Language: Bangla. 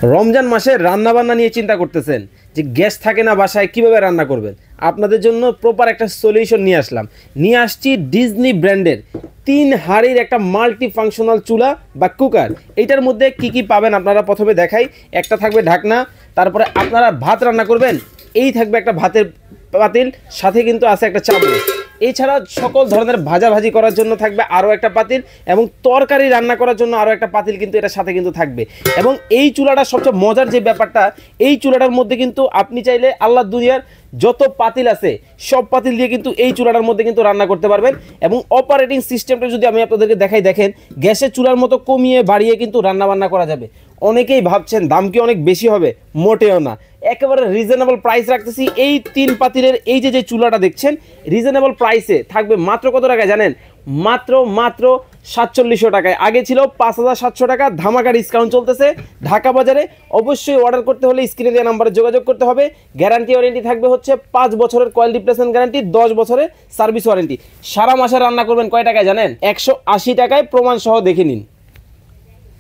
রমজান মাসে রান্নাবান্না নিয়ে চিন্তা করতেছেন যে গ্যাস থাকে না বাসায়, কিভাবে রান্না করবেন? আপনাদের জন্য প্রপার একটা সলিউশন নিয়ে আসছি ডিজনি ব্র্যান্ডের 3 হাঁড়ির একটা মাল্টি ফাংশনাল চুলা বা কুকার। এইটার মধ্যে কি কি পাবেন আপনারা প্রথমে দেখাই। একটা থাকবে ঢাকনা, তারপরে আপনারা ভাত রান্না করবেন, এই থাকবে একটা ভাতের পাতিল, সাথে কিন্তু আছে একটা চামচ। এছাড়া সকল ধরনের ভাজাভাজি করার জন্য থাকবে আরও একটা পাতিল, এবং তরকারি রান্না করার জন্য আরও একটা পাতিল কিন্তু এটার সাথে কিন্তু থাকবে। এবং এই চুলাটা সবচেয়ে মজার যে ব্যাপারটা, এই চুলাটার মধ্যে কিন্তু আপনি চাইলে আল্লাহ দুনিয়ার যত পাতিল আছে সব পাতিল দিয়ে কিন্তু এই চুলাটার মধ্যে কিন্তু রান্না করতে পারবেন। এবং অপারেটিং সিস্টেমটা যদি আমি আপনাদেরকে দেখাই, দেখেন গ্যাসের চুলার মতো কমিয়ে বাড়িয়ে কিন্তু রান্না বান্না করা যাবে। অনেকেই ভাবছেন দাম কি অনেক বেশি হবে, মোটেও না, একেবারে রিজনেবল প্রাইস রাখতেছি। এই 3 পাতিলের এই যে চুলাটা দেখছেন, রিজনেবল প্রাইসে থাকবে মাত্র কত টাকায় জানেন? মাত্র 4700 টাকায়। আগে ছিল 5700 টাকা, ধামাকা ডিসকাউন্ট চলতেছে ঢাকা বাজারে। অবশ্যই অর্ডার করতে হলে স্ক্রিনে দেওয়া নাম্বারে যোগাযোগ করতে হবে। গ্যারান্টি ওয়ারেন্টি থাকবে হচ্ছে 5 বছরের কয়েল রিপ্লেসমেন্ট গ্যারান্টি, 10 বছরের সার্ভিস ওয়ারেন্টি। সারা মাসে রান্না করবেন কয় টাকায় জানেন? 180 টাকায়, প্রমাণ সহ দেখে নিন।